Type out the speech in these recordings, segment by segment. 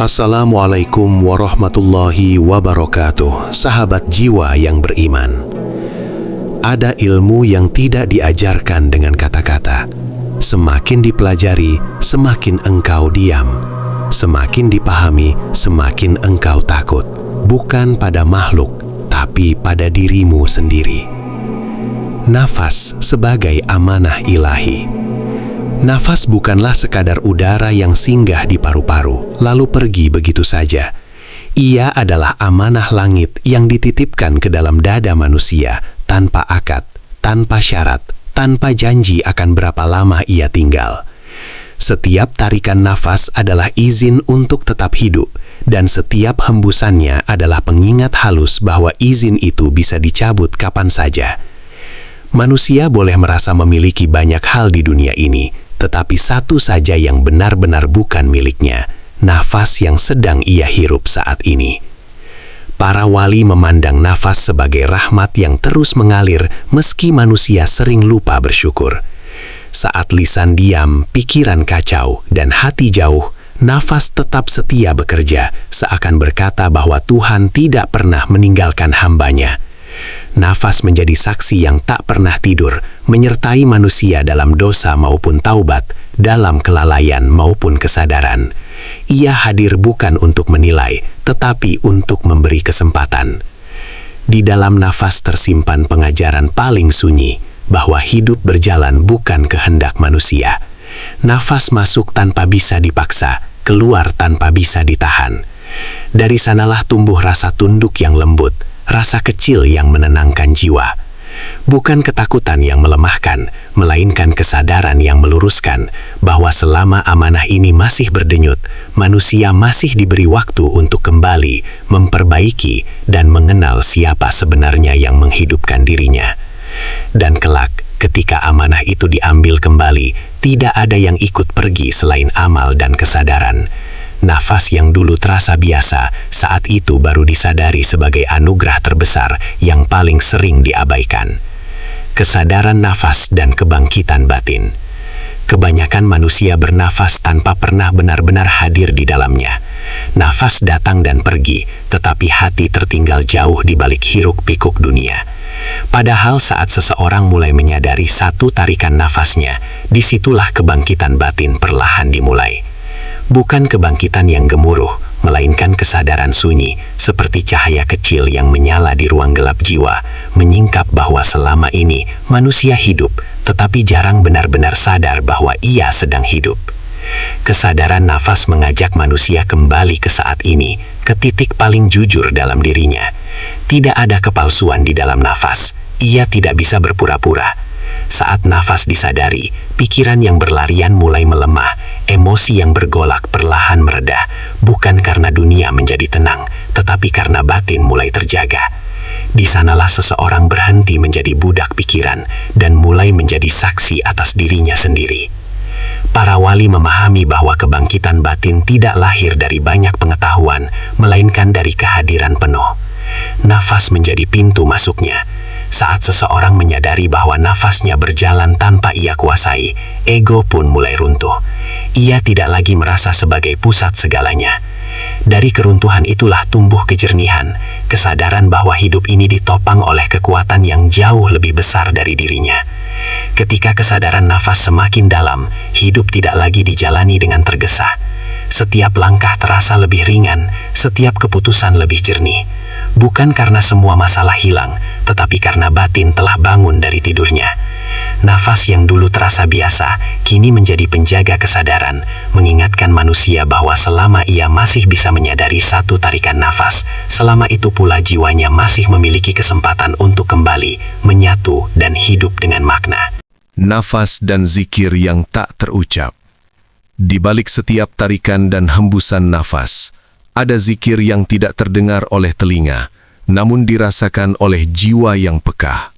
Assalamualaikum warahmatullahi wabarakatuh, sahabat jiwa yang beriman. Ada ilmu yang tidak diajarkan dengan kata-kata. Semakin dipelajari, semakin engkau diam. Semakin dipahami, semakin engkau takut. Bukan pada makhluk, tapi pada dirimu sendiri. Nafas sebagai amanah ilahi. Nafas bukanlah sekadar udara yang singgah di paru-paru, lalu pergi begitu saja. Ia adalah amanah langit yang dititipkan ke dalam dada manusia, tanpa akad, tanpa syarat, tanpa janji akan berapa lama ia tinggal. Setiap tarikan nafas adalah izin untuk tetap hidup, dan setiap hembusannya adalah pengingat halus bahwa izin itu bisa dicabut kapan saja. Manusia boleh merasa memiliki banyak hal di dunia ini, tetapi satu saja yang benar-benar bukan miliknya, nafas yang sedang ia hirup saat ini. Para wali memandang nafas sebagai rahmat yang terus mengalir meski manusia sering lupa bersyukur. Saat lisan diam, pikiran kacau, dan hati jauh, nafas tetap setia bekerja, seakan berkata bahwa Tuhan tidak pernah meninggalkan hambanya. Nafas menjadi saksi yang tak pernah tidur, menyertai manusia dalam dosa maupun taubat, dalam kelalaian maupun kesadaran. Ia hadir bukan untuk menilai, tetapi untuk memberi kesempatan. Di dalam nafas tersimpan pengajaran paling sunyi, bahwa hidup berjalan bukan kehendak manusia. Nafas masuk tanpa bisa dipaksa, keluar tanpa bisa ditahan. Dari sanalah tumbuh rasa tunduk yang lembut, rasa kecil yang menenangkan jiwa. Bukan ketakutan yang melemahkan, melainkan kesadaran yang meluruskan bahwa selama amanah ini masih berdenyut, manusia masih diberi waktu untuk kembali, memperbaiki, dan mengenal siapa sebenarnya yang menghidupkan dirinya. Dan kelak, ketika amanah itu diambil kembali, tidak ada yang ikut pergi selain amal dan kesadaran. Nafas yang dulu terasa biasa, saat itu baru disadari sebagai anugerah terbesar yang paling sering diabaikan. Kesadaran nafas dan kebangkitan batin. Kebanyakan manusia bernafas tanpa pernah benar-benar hadir di dalamnya. Nafas datang dan pergi, tetapi hati tertinggal jauh di balik hiruk-pikuk dunia. Padahal saat seseorang mulai menyadari satu tarikan nafasnya, disitulah kebangkitan batin perlahan dimulai. Bukan kebangkitan yang gemuruh, melainkan kesadaran sunyi, seperti cahaya kecil yang menyala di ruang gelap jiwa, menyingkap bahwa selama ini manusia hidup, tetapi jarang benar-benar sadar bahwa ia sedang hidup. Kesadaran nafas mengajak manusia kembali ke saat ini, ke titik paling jujur dalam dirinya. Tidak ada kepalsuan di dalam nafas, ia tidak bisa berpura-pura. Saat nafas disadari, pikiran yang berlarian mulai melemah, emosi yang bergolak perlahan mereda, bukan karena dunia menjadi tenang, tetapi karena batin mulai terjaga. Di sanalah seseorang berhenti menjadi budak pikiran dan mulai menjadi saksi atas dirinya sendiri. Para wali memahami bahwa kebangkitan batin tidak lahir dari banyak pengetahuan, melainkan dari kehadiran penuh. Nafas menjadi pintu masuknya. Saat seseorang menyadari bahwa nafasnya berjalan tanpa ia kuasai, ego pun mulai runtuh. Ia tidak lagi merasa sebagai pusat segalanya. Dari keruntuhan itulah tumbuh kejernihan, kesadaran bahwa hidup ini ditopang oleh kekuatan yang jauh lebih besar dari dirinya. Ketika kesadaran nafas semakin dalam, hidup tidak lagi dijalani dengan tergesa. Setiap langkah terasa lebih ringan, setiap keputusan lebih jernih. Bukan karena semua masalah hilang, tetapi karena batin telah bangun dari tidurnya. Nafas yang dulu terasa biasa, kini menjadi penjaga kesadaran, mengingatkan manusia bahwa selama ia masih bisa menyadari satu tarikan nafas, selama itu pula jiwanya masih memiliki kesempatan untuk kembali, menyatu, dan hidup dengan makna. Nafas dan zikir yang tak terucap. Di balik setiap tarikan dan hembusan nafas, ada zikir yang tidak terdengar oleh telinga, namun dirasakan oleh jiwa yang peka.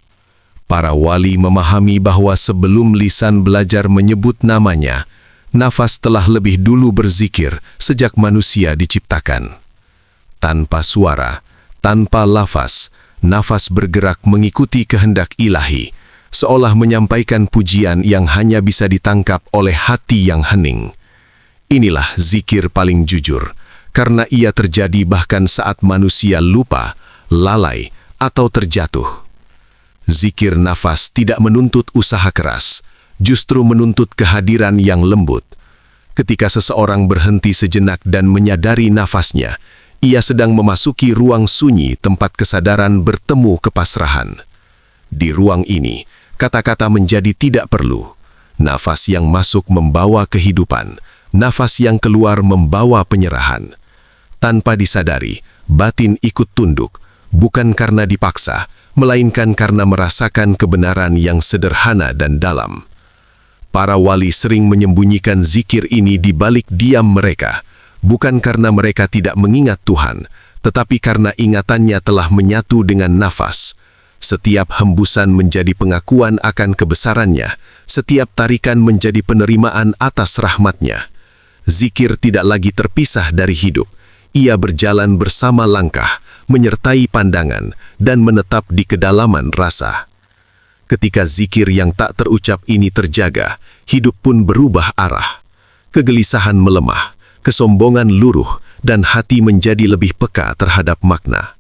Para wali memahami bahwa sebelum lisan belajar menyebut namanya, nafas telah lebih dulu berzikir sejak manusia diciptakan. Tanpa suara, tanpa lafaz, nafas bergerak mengikuti kehendak ilahi, seolah menyampaikan pujian yang hanya bisa ditangkap oleh hati yang hening. Inilah zikir paling jujur, karena ia terjadi bahkan saat manusia lupa, lalai, atau terjatuh. Zikir nafas tidak menuntut usaha keras, justru menuntut kehadiran yang lembut. Ketika seseorang berhenti sejenak dan menyadari nafasnya, ia sedang memasuki ruang sunyi tempat kesadaran bertemu kepasrahan. Di ruang ini, kata-kata menjadi tidak perlu. Nafas yang masuk membawa kehidupan, nafas yang keluar membawa penyerahan. Tanpa disadari, batin ikut tunduk, bukan karena dipaksa, melainkan karena merasakan kebenaran yang sederhana dan dalam. Para wali sering menyembunyikan zikir ini di balik diam mereka, bukan karena mereka tidak mengingat Tuhan, tetapi karena ingatannya telah menyatu dengan nafas. Setiap hembusan menjadi pengakuan akan kebesarannya, setiap tarikan menjadi penerimaan atas rahmatnya. Zikir tidak lagi terpisah dari hidup, ia berjalan bersama langkah, menyertai pandangan, dan menetap di kedalaman rasa. Ketika zikir yang tak terucap ini terjaga, hidup pun berubah arah. Kegelisahan melemah, kesombongan luruh, dan hati menjadi lebih peka terhadap makna.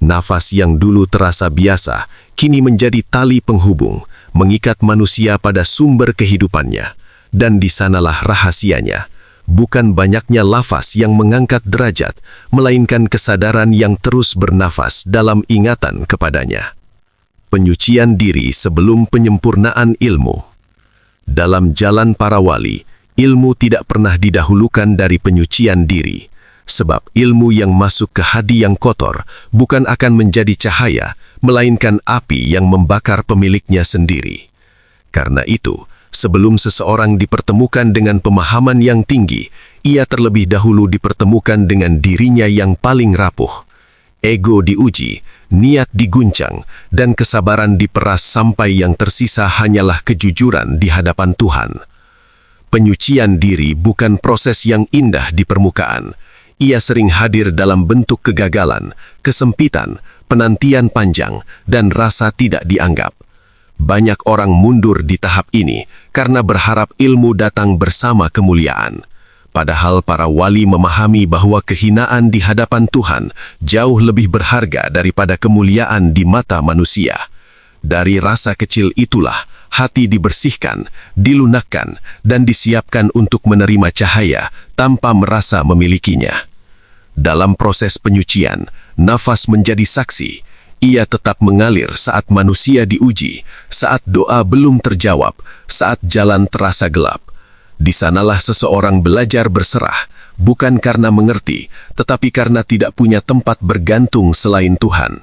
Nafas yang dulu terasa biasa, kini menjadi tali penghubung, mengikat manusia pada sumber kehidupannya. Dan di sanalah rahasianya. Bukan banyaknya lafaz yang mengangkat derajat, melainkan kesadaran yang terus bernafas dalam ingatan kepadanya. Penyucian diri sebelum penyempurnaan ilmu. Dalam jalan para wali, ilmu tidak pernah didahulukan dari penyucian diri. Sebab ilmu yang masuk ke hati yang kotor bukan akan menjadi cahaya, melainkan api yang membakar pemiliknya sendiri. Karena itu, sebelum seseorang dipertemukan dengan pemahaman yang tinggi, ia terlebih dahulu dipertemukan dengan dirinya yang paling rapuh. Ego diuji, niat diguncang, dan kesabaran diperas sampai yang tersisa hanyalah kejujuran di hadapan Tuhan. Penyucian diri bukan proses yang indah di permukaan. Ia sering hadir dalam bentuk kegagalan, kesempitan, penantian panjang, dan rasa tidak dianggap. Banyak orang mundur di tahap ini karena berharap ilmu datang bersama kemuliaan. Padahal para wali memahami bahwa kehinaan di hadapan Tuhan jauh lebih berharga daripada kemuliaan di mata manusia. Dari rasa kecil itulah hati dibersihkan, dilunakkan, dan disiapkan untuk menerima cahaya tanpa merasa memilikinya. Dalam proses penyucian, nafas menjadi saksi. Ia tetap mengalir saat manusia diuji, saat doa belum terjawab, saat jalan terasa gelap. Di sanalah seseorang belajar berserah, bukan karena mengerti, tetapi karena tidak punya tempat bergantung selain Tuhan.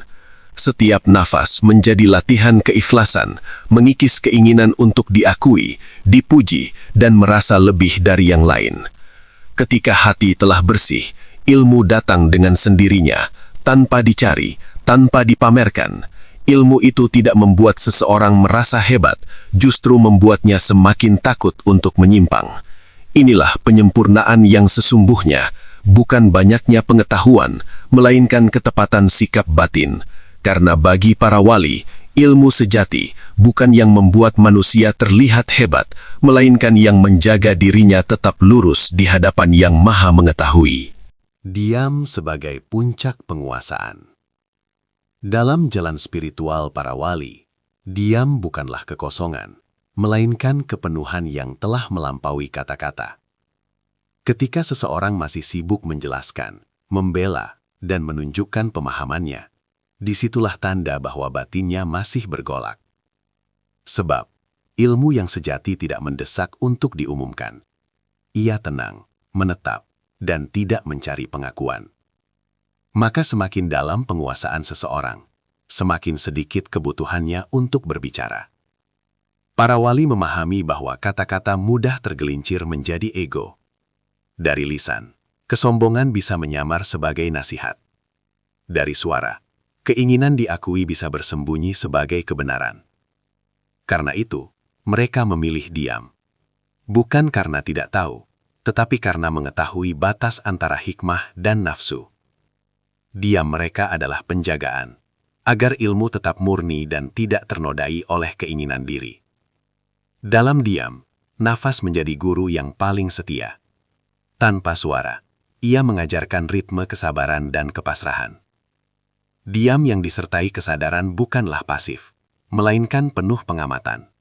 Setiap nafas menjadi latihan keikhlasan, mengikis keinginan untuk diakui, dipuji, dan merasa lebih dari yang lain. Ketika hati telah bersih, ilmu datang dengan sendirinya, tanpa dicari, tanpa dipamerkan. Ilmu itu tidak membuat seseorang merasa hebat, justru membuatnya semakin takut untuk menyimpang. Inilah penyempurnaan yang sesungguhnya, bukan banyaknya pengetahuan, melainkan ketepatan sikap batin. Karena bagi para wali, ilmu sejati bukan yang membuat manusia terlihat hebat, melainkan yang menjaga dirinya tetap lurus di hadapan Yang Maha Mengetahui. Diam sebagai puncak penguasaan. Dalam jalan spiritual para wali, diam bukanlah kekosongan, melainkan kepenuhan yang telah melampaui kata-kata. Ketika seseorang masih sibuk menjelaskan, membela, dan menunjukkan pemahamannya, disitulah tanda bahwa batinnya masih bergolak. Sebab, ilmu yang sejati tidak mendesak untuk diumumkan. Ia tenang, menetap, dan tidak mencari pengakuan. Maka semakin dalam penguasaan seseorang, semakin sedikit kebutuhannya untuk berbicara. Para wali memahami bahwa kata-kata mudah tergelincir menjadi ego. Dari lisan, kesombongan bisa menyamar sebagai nasihat. Dari suara, keinginan diakui bisa bersembunyi sebagai kebenaran. Karena itu, mereka memilih diam. Bukan karena tidak tahu, tetapi karena mengetahui batas antara hikmah dan nafsu. Diam mereka adalah penjagaan, agar ilmu tetap murni dan tidak ternodai oleh keinginan diri. Dalam diam, nafas menjadi guru yang paling setia. Tanpa suara, ia mengajarkan ritme kesabaran dan kepasrahan. Diam yang disertai kesadaran bukanlah pasif, melainkan penuh pengamatan.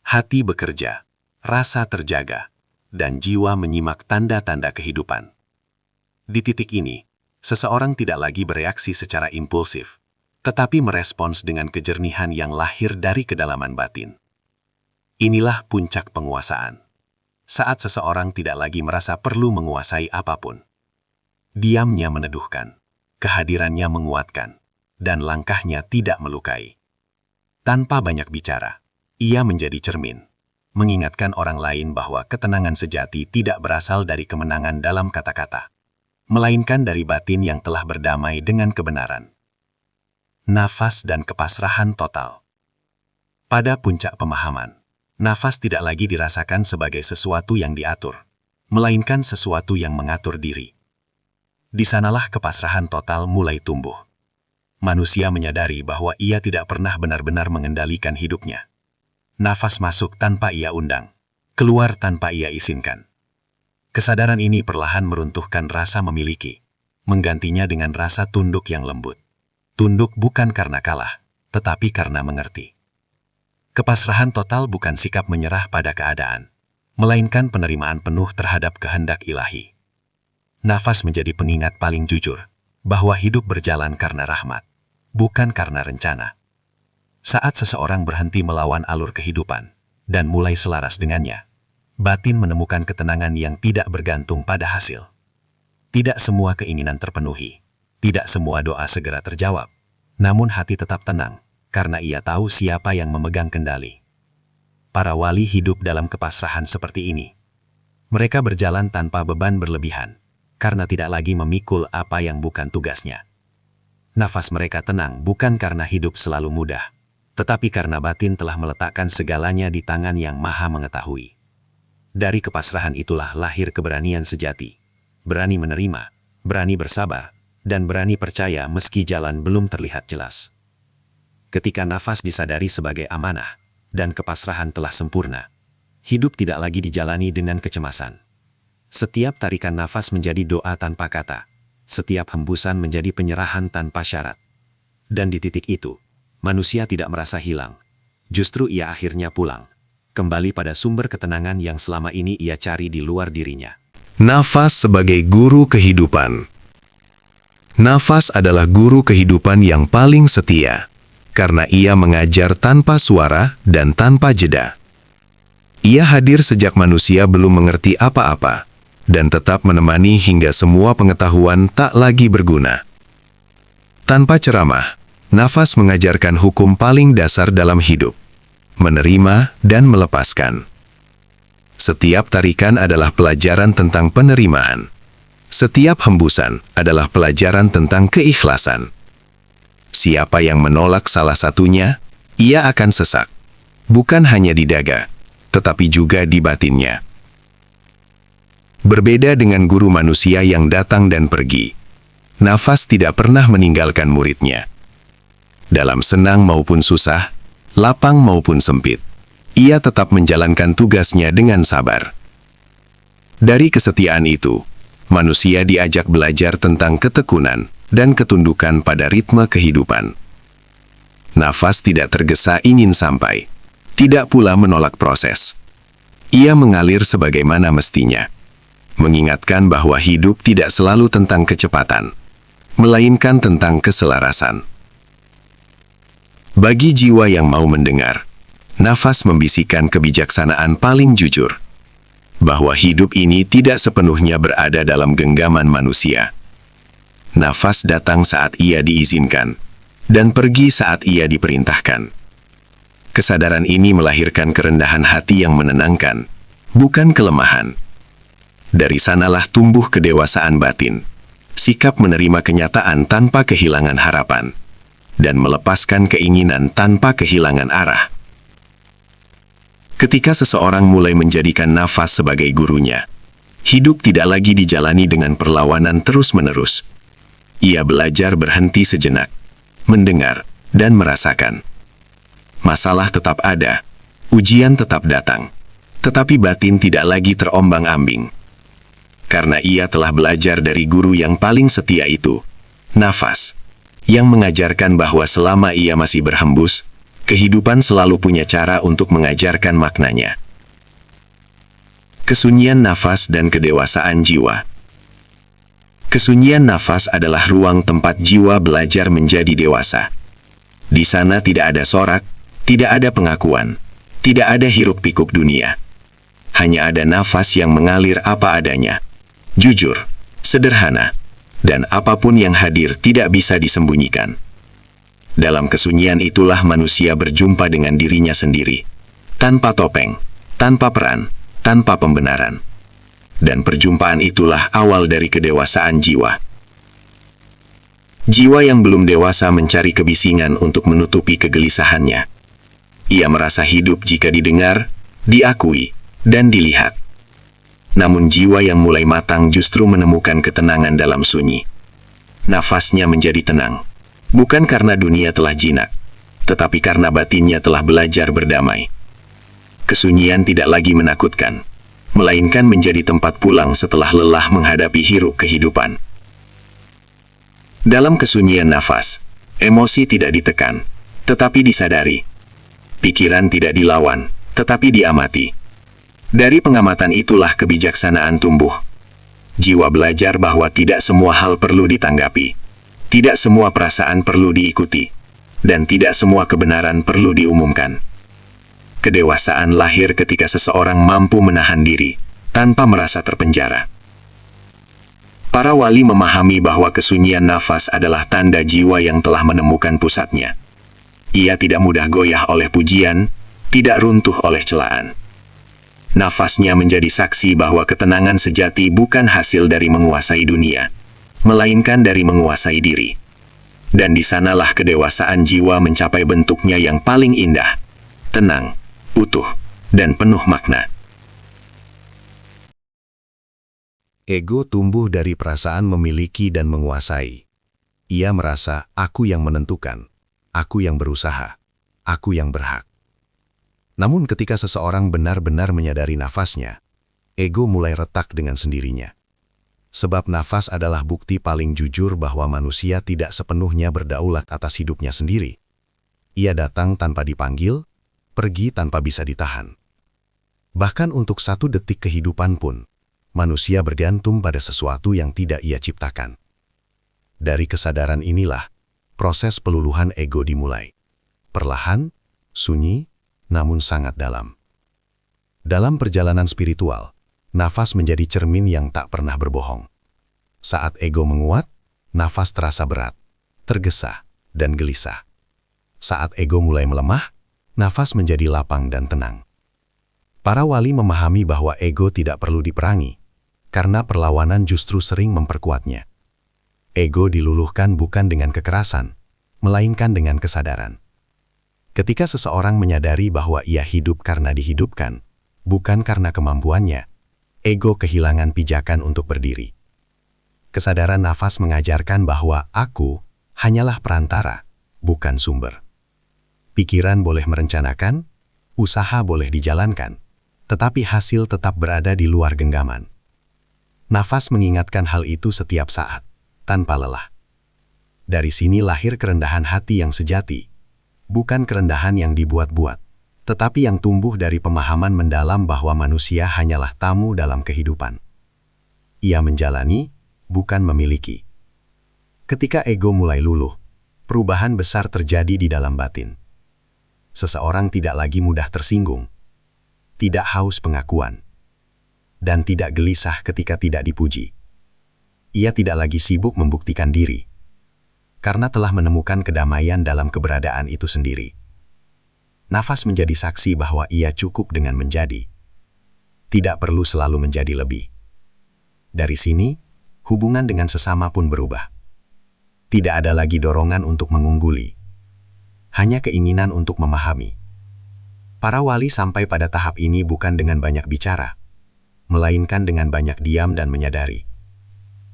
Hati bekerja, rasa terjaga, dan jiwa menyimak tanda-tanda kehidupan. Di titik ini, seseorang tidak lagi bereaksi secara impulsif, tetapi merespons dengan kejernihan yang lahir dari kedalaman batin. Inilah puncak penguasaan. Saat seseorang tidak lagi merasa perlu menguasai apapun. Diamnya meneduhkan, kehadirannya menguatkan, dan langkahnya tidak melukai. Tanpa banyak bicara, ia menjadi cermin, mengingatkan orang lain bahwa ketenangan sejati tidak berasal dari kemenangan dalam kata-kata, melainkan dari batin yang telah berdamai dengan kebenaran. Nafas dan kepasrahan total. Pada puncak pemahaman, nafas tidak lagi dirasakan sebagai sesuatu yang diatur, melainkan sesuatu yang mengatur diri. Di sanalah kepasrahan total mulai tumbuh. Manusia menyadari bahwa ia tidak pernah benar-benar mengendalikan hidupnya. Nafas masuk tanpa ia undang, keluar tanpa ia izinkan. Kesadaran ini perlahan meruntuhkan rasa memiliki, menggantinya dengan rasa tunduk yang lembut. Tunduk bukan karena kalah, tetapi karena mengerti. Kepasrahan total bukan sikap menyerah pada keadaan, melainkan penerimaan penuh terhadap kehendak ilahi. Nafas menjadi pengingat paling jujur, bahwa hidup berjalan karena rahmat, bukan karena rencana. Saat seseorang berhenti melawan alur kehidupan, dan mulai selaras dengannya, batin menemukan ketenangan yang tidak bergantung pada hasil. Tidak semua keinginan terpenuhi, tidak semua doa segera terjawab, namun hati tetap tenang, karena ia tahu siapa yang memegang kendali. Para wali hidup dalam kepasrahan seperti ini. Mereka berjalan tanpa beban berlebihan, karena tidak lagi memikul apa yang bukan tugasnya. Nafas mereka tenang bukan karena hidup selalu mudah, tetapi karena batin telah meletakkan segalanya di tangan yang maha mengetahui. Dari kepasrahan itulah lahir keberanian sejati. Berani menerima, berani bersabar, dan berani percaya meski jalan belum terlihat jelas. Ketika nafas disadari sebagai amanah, dan kepasrahan telah sempurna, hidup tidak lagi dijalani dengan kecemasan. Setiap tarikan nafas menjadi doa tanpa kata, setiap hembusan menjadi penyerahan tanpa syarat. Dan di titik itu, manusia tidak merasa hilang, justru ia akhirnya pulang, kembali pada sumber ketenangan yang selama ini ia cari di luar dirinya. Nafas sebagai guru kehidupan. Nafas adalah guru kehidupan yang paling setia, karena ia mengajar tanpa suara dan tanpa jeda. Ia hadir sejak manusia belum mengerti apa-apa, dan tetap menemani hingga semua pengetahuan tak lagi berguna. Tanpa ceramah, nafas mengajarkan hukum paling dasar dalam hidup, menerima dan melepaskan. Setiap tarikan adalah pelajaran tentang penerimaan. Setiap hembusan adalah pelajaran tentang keikhlasan. Siapa yang menolak salah satunya, ia akan sesak. Bukan hanya di dada, tetapi juga di batinnya. Berbeda dengan guru manusia yang datang dan pergi, nafas tidak pernah meninggalkan muridnya. Dalam senang maupun susah, lapang maupun sempit, ia tetap menjalankan tugasnya dengan sabar. Dari kesetiaan itu, manusia diajak belajar tentang ketekunan dan ketundukan pada ritme kehidupan. Nafas tidak tergesa ingin sampai, tidak pula menolak proses. Ia mengalir sebagaimana mestinya, mengingatkan bahwa hidup tidak selalu tentang kecepatan, melainkan tentang keselarasan. Bagi jiwa yang mau mendengar, nafas membisikkan kebijaksanaan paling jujur, bahwa hidup ini tidak sepenuhnya berada dalam genggaman manusia. Nafas datang saat ia diizinkan, dan pergi saat ia diperintahkan. Kesadaran ini melahirkan kerendahan hati yang menenangkan, bukan kelemahan. Dari sanalah tumbuh kedewasaan batin, sikap menerima kenyataan tanpa kehilangan harapan, dan melepaskan keinginan tanpa kehilangan arah. Ketika seseorang mulai menjadikan nafas sebagai gurunya, hidup tidak lagi dijalani dengan perlawanan terus-menerus. Ia belajar berhenti sejenak, mendengar, dan merasakan. Masalah tetap ada, ujian tetap datang, tetapi batin tidak lagi terombang-ambing. karena ia telah belajar dari guru yang paling setia itu, nafas, yang mengajarkan bahwa selama ia masih berhembus, kehidupan selalu punya cara untuk mengajarkan maknanya. Kesunyian nafas dan kedewasaan jiwa. Kesunyian nafas adalah ruang tempat jiwa belajar menjadi dewasa. Di sana tidak ada sorak, tidak ada pengakuan, tidak ada hiruk-pikuk dunia. Hanya ada nafas yang mengalir apa adanya, jujur, sederhana, dan apapun yang hadir tidak bisa disembunyikan. Dalam kesunyian itulah manusia berjumpa dengan dirinya sendiri, tanpa topeng, tanpa peran, tanpa pembenaran. Dan perjumpaan itulah awal dari kedewasaan jiwa. Jiwa yang belum dewasa mencari kebisingan untuk menutupi kegelisahannya. Ia merasa hidup jika didengar, diakui, dan dilihat. Namun jiwa yang mulai matang justru menemukan ketenangan dalam sunyi. Nafasnya menjadi tenang, bukan karena dunia telah jinak, tetapi karena batinnya telah belajar berdamai. Kesunyian tidak lagi menakutkan, melainkan menjadi tempat pulang setelah lelah menghadapi hiruk kehidupan. Dalam kesunyian nafas, emosi tidak ditekan, tetapi disadari. Pikiran tidak dilawan, tetapi diamati. Dari pengamatan itulah kebijaksanaan tumbuh. Jiwa belajar bahwa tidak semua hal perlu ditanggapi, tidak semua perasaan perlu diikuti, dan tidak semua kebenaran perlu diumumkan. Kedewasaan lahir ketika seseorang mampu menahan diri, tanpa merasa terpenjara. Para wali memahami bahwa kesunyian nafas adalah tanda jiwa yang telah menemukan pusatnya. Ia tidak mudah goyah oleh pujian, tidak runtuh oleh celaan. Nafasnya menjadi saksi bahwa ketenangan sejati bukan hasil dari menguasai dunia, melainkan dari menguasai diri. Dan di sanalah kedewasaan jiwa mencapai bentuknya yang paling indah, tenang, utuh, dan penuh makna. Ego tumbuh dari perasaan memiliki dan menguasai. Ia merasa, aku yang menentukan, aku yang berusaha, aku yang berhak. Namun ketika seseorang benar-benar menyadari nafasnya, ego mulai retak dengan sendirinya. Sebab nafas adalah bukti paling jujur bahwa manusia tidak sepenuhnya berdaulat atas hidupnya sendiri. Ia datang tanpa dipanggil, pergi tanpa bisa ditahan. Bahkan untuk satu detik kehidupan pun, manusia bergantung pada sesuatu yang tidak ia ciptakan. Dari kesadaran inilah, proses peluluhan ego dimulai. Perlahan, sunyi, namun sangat dalam. Dalam perjalanan spiritual, nafas menjadi cermin yang tak pernah berbohong. Saat ego menguat, nafas terasa berat, tergesa, dan gelisah. Saat ego mulai melemah, nafas menjadi lapang dan tenang. Para wali memahami bahwa ego tidak perlu diperangi, karena perlawanan justru sering memperkuatnya. Ego diluluhkan bukan dengan kekerasan, melainkan dengan kesadaran. Ketika seseorang menyadari bahwa ia hidup karena dihidupkan, bukan karena kemampuannya, ego kehilangan pijakan untuk berdiri. Kesadaran nafas mengajarkan bahwa aku hanyalah perantara, bukan sumber. Pikiran boleh merencanakan, usaha boleh dijalankan, tetapi hasil tetap berada di luar genggaman. Nafas mengingatkan hal itu setiap saat, tanpa lelah. Dari sini lahir kerendahan hati yang sejati, bukan kerendahan yang dibuat-buat, tetapi yang tumbuh dari pemahaman mendalam bahwa manusia hanyalah tamu dalam kehidupan. Ia menjalani, bukan memiliki. Ketika ego mulai luluh, perubahan besar terjadi di dalam batin. Seseorang tidak lagi mudah tersinggung, tidak haus pengakuan, dan tidak gelisah ketika tidak dipuji. Ia tidak lagi sibuk membuktikan diri, karena telah menemukan kedamaian dalam keberadaan itu sendiri. Nafas menjadi saksi bahwa ia cukup dengan menjadi. Tidak perlu selalu menjadi lebih. Dari sini, hubungan dengan sesama pun berubah. Tidak ada lagi dorongan untuk mengungguli, hanya keinginan untuk memahami. Para wali sampai pada tahap ini bukan dengan banyak bicara, melainkan dengan banyak diam dan menyadari.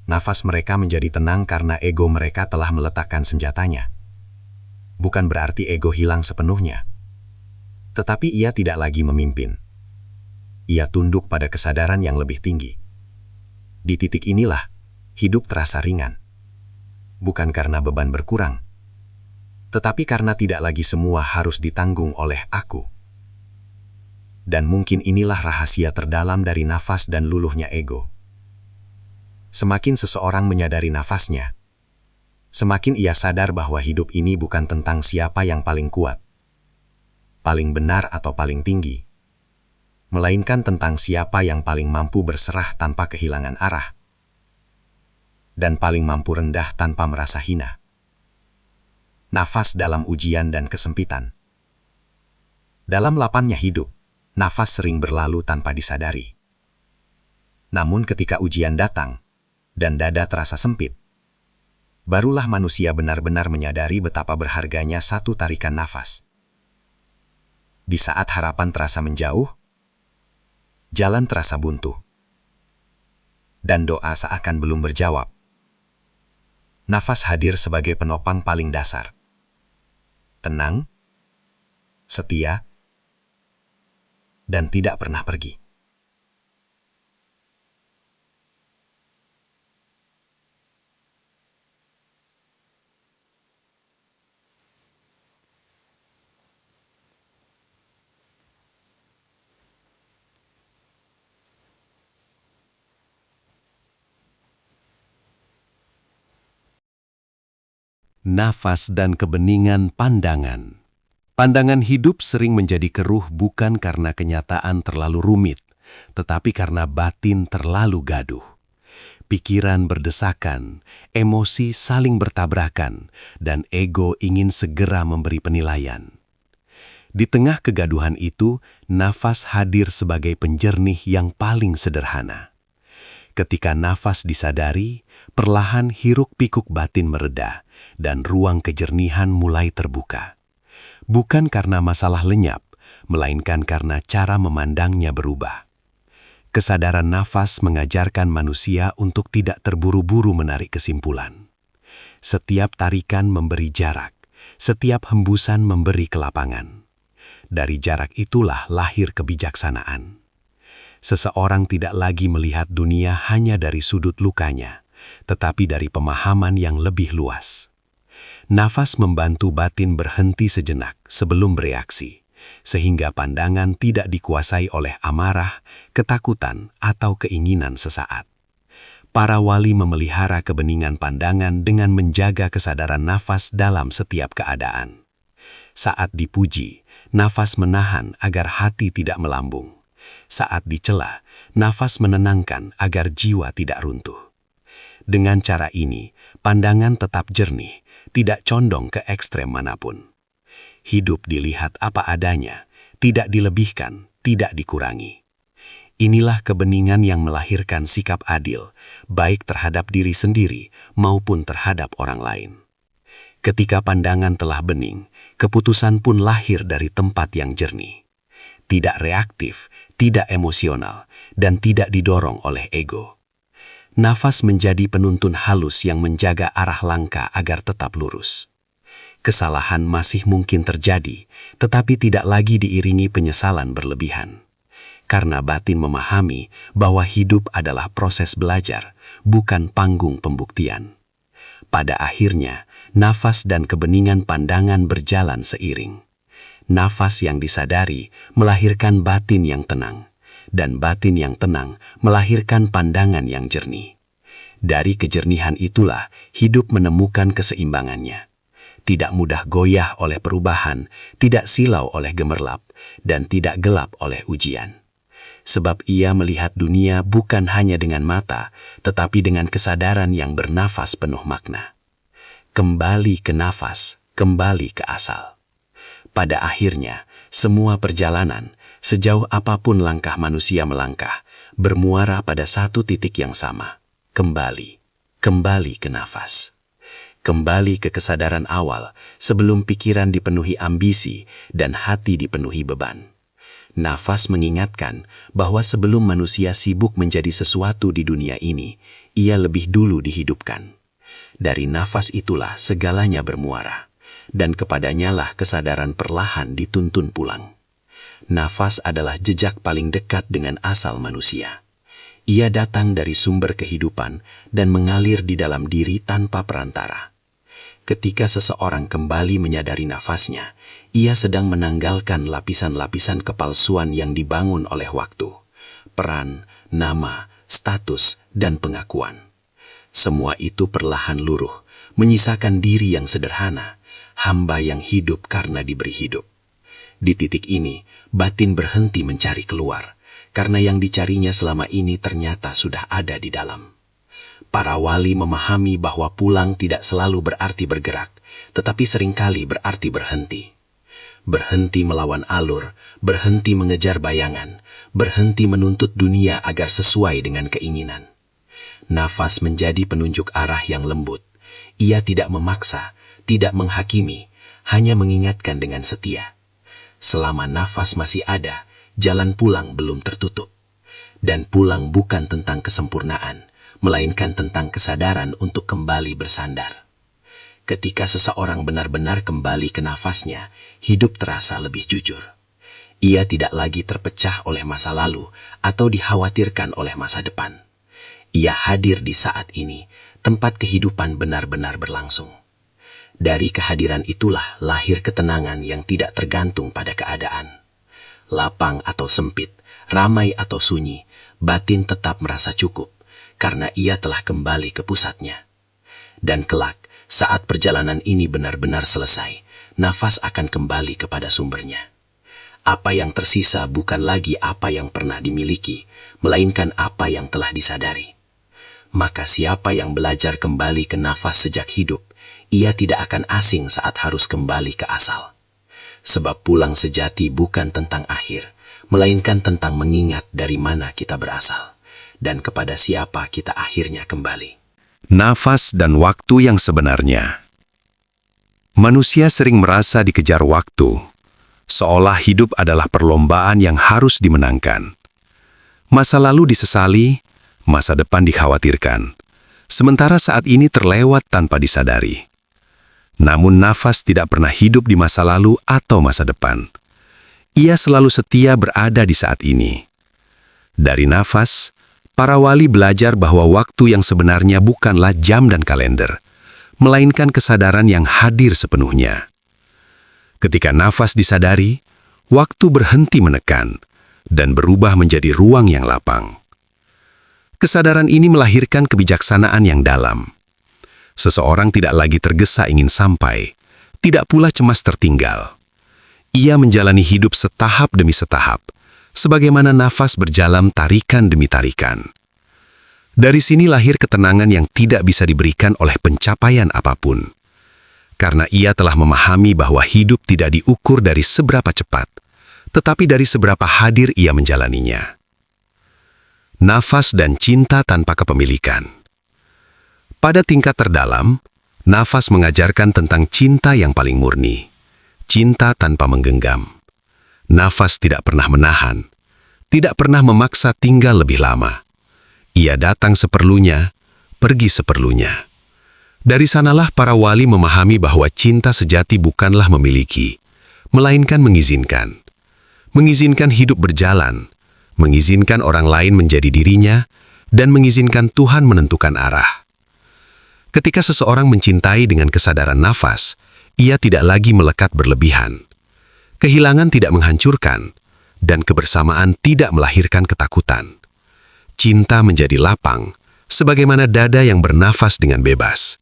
Nafas mereka menjadi tenang karena ego mereka telah meletakkan senjatanya. Bukan berarti ego hilang sepenuhnya, tetapi ia tidak lagi memimpin. Ia tunduk pada kesadaran yang lebih tinggi. Di titik inilah, hidup terasa ringan. Bukan karena beban berkurang, tetapi karena tidak lagi semua harus ditanggung oleh aku. Dan mungkin inilah rahasia terdalam dari nafas dan luluhnya ego. Semakin seseorang menyadari nafasnya, semakin ia sadar bahwa hidup ini bukan tentang siapa yang paling kuat, paling benar atau paling tinggi, melainkan tentang siapa yang paling mampu berserah tanpa kehilangan arah, dan paling mampu rendah tanpa merasa hina. Nafas dalam ujian dan kesempitan. Dalam lapangnya hidup, nafas sering berlalu tanpa disadari. Namun ketika ujian datang, dan dada terasa sempit, barulah manusia benar-benar menyadari betapa berharganya satu tarikan nafas. Di saat harapan terasa menjauh, jalan terasa buntu, dan doa seakan belum berjawab, nafas hadir sebagai penopang paling dasar. Tenang, setia, dan tidak pernah pergi. Nafas dan kebeningan pandangan. Pandangan hidup sering menjadi keruh bukan karena kenyataan terlalu rumit, tetapi karena batin terlalu gaduh. Pikiran berdesakan, emosi saling bertabrakan, dan ego ingin segera memberi penilaian. Di tengah kegaduhan itu, nafas hadir sebagai penjernih yang paling sederhana. Ketika nafas disadari, perlahan hiruk-pikuk batin mereda, dan ruang kejernihan mulai terbuka. Bukan karena masalah lenyap, melainkan karena cara memandangnya berubah. Kesadaran nafas mengajarkan manusia untuk tidak terburu-buru menarik kesimpulan. Setiap tarikan memberi jarak, setiap hembusan memberi kelapangan. Dari jarak itulah lahir kebijaksanaan. Seseorang tidak lagi melihat dunia hanya dari sudut lukanya, tetapi dari pemahaman yang lebih luas. Nafas membantu batin berhenti sejenak sebelum bereaksi, sehingga pandangan tidak dikuasai oleh amarah, ketakutan, atau keinginan sesaat. Para wali memelihara kebeningan pandangan dengan menjaga kesadaran nafas dalam setiap keadaan. Saat dipuji, nafas menahan agar hati tidak melambung. Saat dicela, nafas menenangkan agar jiwa tidak runtuh. Dengan cara ini, pandangan tetap jernih, tidak condong ke ekstrem manapun. Hidup dilihat apa adanya, tidak dilebihkan, tidak dikurangi. Inilah kebeningan yang melahirkan sikap adil, baik terhadap diri sendiri maupun terhadap orang lain. Ketika pandangan telah bening, keputusan pun lahir dari tempat yang jernih. Tidak reaktif, tidak emosional, dan tidak didorong oleh ego. Nafas menjadi penuntun halus yang menjaga arah langkah agar tetap lurus. Kesalahan masih mungkin terjadi, tetapi tidak lagi diiringi penyesalan berlebihan. Karena batin memahami bahwa hidup adalah proses belajar, bukan panggung pembuktian. Pada akhirnya, nafas dan kebeningan pandangan berjalan seiring. Nafas yang disadari melahirkan batin yang tenang, dan batin yang tenang melahirkan pandangan yang jernih. Dari kejernihan itulah hidup menemukan keseimbangannya. Tidak mudah goyah oleh perubahan, tidak silau oleh gemerlap, dan tidak gelap oleh ujian. Sebab ia melihat dunia bukan hanya dengan mata, tetapi dengan kesadaran yang bernafas penuh makna. Kembali ke nafas, kembali ke asal. Pada akhirnya, semua perjalanan, sejauh apapun langkah manusia melangkah, bermuara pada satu titik yang sama. Kembali ke nafas. Kembali ke kesadaran awal sebelum pikiran dipenuhi ambisi dan hati dipenuhi beban. Nafas mengingatkan bahwa sebelum manusia sibuk menjadi sesuatu di dunia ini, ia lebih dulu dihidupkan. Dari nafas itulah segalanya bermuara. Dan kepadanya lah kesadaran perlahan dituntun pulang. Nafas adalah jejak paling dekat dengan asal manusia. Ia datang dari sumber kehidupan dan mengalir di dalam diri tanpa perantara. Ketika seseorang kembali menyadari nafasnya, ia sedang menanggalkan lapisan-lapisan kepalsuan yang dibangun oleh waktu, peran, nama, status, dan pengakuan. Semua itu perlahan luruh, menyisakan diri yang sederhana, hamba yang hidup karena diberi hidup. Di titik ini, batin berhenti mencari keluar, karena yang dicarinya selama ini ternyata sudah ada di dalam. Para wali memahami bahwa pulang tidak selalu berarti bergerak, tetapi seringkali berarti berhenti. Berhenti melawan alur, berhenti mengejar bayangan, berhenti menuntut dunia agar sesuai dengan keinginan. Nafas menjadi penunjuk arah yang lembut. Ia tidak memaksa, tidak menghakimi, hanya mengingatkan dengan setia. Selama nafas masih ada, jalan pulang belum tertutup. Dan pulang bukan tentang kesempurnaan, melainkan tentang kesadaran untuk kembali bersandar. Ketika seseorang benar-benar kembali ke nafasnya, hidup terasa lebih jujur. Ia tidak lagi terpecah oleh masa lalu atau dikhawatirkan oleh masa depan. Ia hadir di saat ini, tempat kehidupan benar-benar berlangsung. Dari kehadiran itulah lahir ketenangan yang tidak tergantung pada keadaan. Lapang atau sempit, ramai atau sunyi, batin tetap merasa cukup, karena ia telah kembali ke pusatnya. Dan kelak, saat perjalanan ini benar-benar selesai, nafas akan kembali kepada sumbernya. Apa yang tersisa bukan lagi apa yang pernah dimiliki, melainkan apa yang telah disadari. Maka siapa yang belajar kembali ke nafas sejak hidup, ia tidak akan asing saat harus kembali ke asal. Sebab pulang sejati bukan tentang akhir, melainkan tentang mengingat dari mana kita berasal, dan kepada siapa kita akhirnya kembali. Nafas dan waktu yang sebenarnya. Manusia sering merasa dikejar waktu, seolah hidup adalah perlombaan yang harus dimenangkan. Masa lalu disesali, masa depan dikhawatirkan, sementara saat ini terlewat tanpa disadari. Namun nafas tidak pernah hidup di masa lalu atau masa depan. Ia selalu setia berada di saat ini. Dari nafas, para wali belajar bahwa waktu yang sebenarnya bukanlah jam dan kalender, melainkan kesadaran yang hadir sepenuhnya. Ketika nafas disadari, waktu berhenti menekan dan berubah menjadi ruang yang lapang. Kesadaran ini melahirkan kebijaksanaan yang dalam. Seseorang tidak lagi tergesa ingin sampai, tidak pula cemas tertinggal. Ia menjalani hidup setahap demi setahap, sebagaimana nafas berjalan tarikan demi tarikan. Dari sini lahir ketenangan yang tidak bisa diberikan oleh pencapaian apapun. Karena ia telah memahami bahwa hidup tidak diukur dari seberapa cepat, tetapi dari seberapa hadir ia menjalaninya. Nafas dan cinta tanpa kepemilikan. Pada tingkat terdalam, nafas mengajarkan tentang cinta yang paling murni, cinta tanpa menggenggam. Nafas tidak pernah menahan, tidak pernah memaksa tinggal lebih lama. Ia datang seperlunya, pergi seperlunya. Dari sanalah para wali memahami bahwa cinta sejati bukanlah memiliki, melainkan mengizinkan. Mengizinkan hidup berjalan, mengizinkan orang lain menjadi dirinya, dan mengizinkan Tuhan menentukan arah. Ketika seseorang mencintai dengan kesadaran nafas, ia tidak lagi melekat berlebihan. Kehilangan tidak menghancurkan, dan kebersamaan tidak melahirkan ketakutan. Cinta menjadi lapang, sebagaimana dada yang bernafas dengan bebas.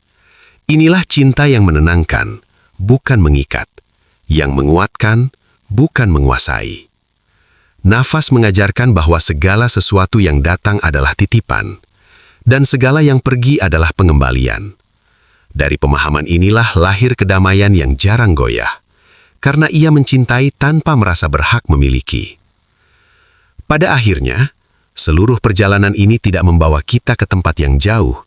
Inilah cinta yang menenangkan, bukan mengikat, yang menguatkan, bukan menguasai. Nafas mengajarkan bahwa segala sesuatu yang datang adalah titipan, dan segala yang pergi adalah pengembalian. Dari pemahaman inilah lahir kedamaian yang jarang goyah, karena ia mencintai tanpa merasa berhak memiliki. Pada akhirnya, seluruh perjalanan ini tidak membawa kita ke tempat yang jauh,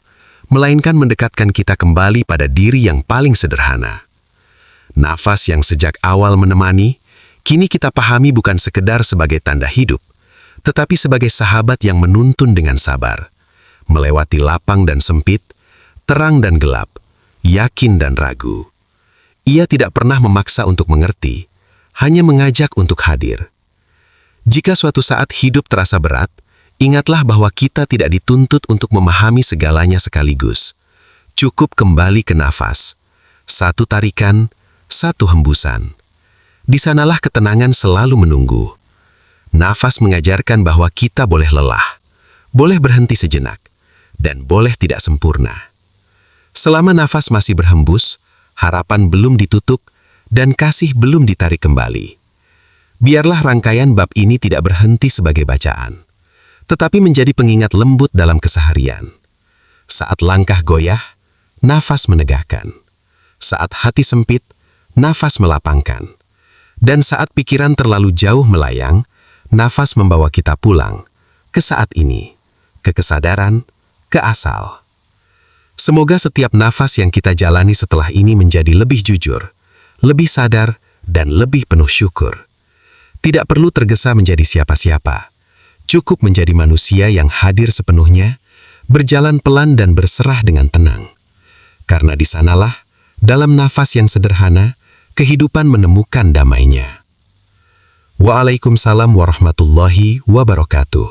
melainkan mendekatkan kita kembali pada diri yang paling sederhana. Nafas yang sejak awal menemani, kini kita pahami bukan sekedar sebagai tanda hidup, tetapi sebagai sahabat yang menuntun dengan sabar, melewati lapang dan sempit, terang dan gelap, yakin dan ragu. Ia tidak pernah memaksa untuk mengerti, hanya mengajak untuk hadir. Jika suatu saat hidup terasa berat, Ingatlah bahwa kita tidak dituntut untuk memahami segalanya sekaligus. Cukup kembali ke nafas. Satu tarikan, satu hembusan. Di sanalah ketenangan selalu menunggu. Nafas mengajarkan bahwa kita boleh lelah, boleh berhenti sejenak, dan boleh tidak sempurna. Selama nafas masih berhembus, harapan belum ditutup, dan kasih belum ditarik kembali. Biarlah rangkaian bab ini tidak berhenti sebagai bacaan, tetapi menjadi pengingat lembut dalam keseharian. Saat langkah goyah, nafas menegakkan. Saat hati sempit, nafas melapangkan. Dan saat pikiran terlalu jauh melayang, nafas membawa kita pulang ke saat ini, ke kesadaran, ke asal. Semoga setiap nafas yang kita jalani setelah ini menjadi lebih jujur, lebih sadar, dan lebih penuh syukur. Tidak perlu tergesa menjadi siapa-siapa. Cukup menjadi manusia yang hadir sepenuhnya, berjalan pelan dan berserah dengan tenang. Karena di sanalah, dalam nafas yang sederhana, kehidupan menemukan damainya. Waalaikumsalam warahmatullahi wabarakatuh.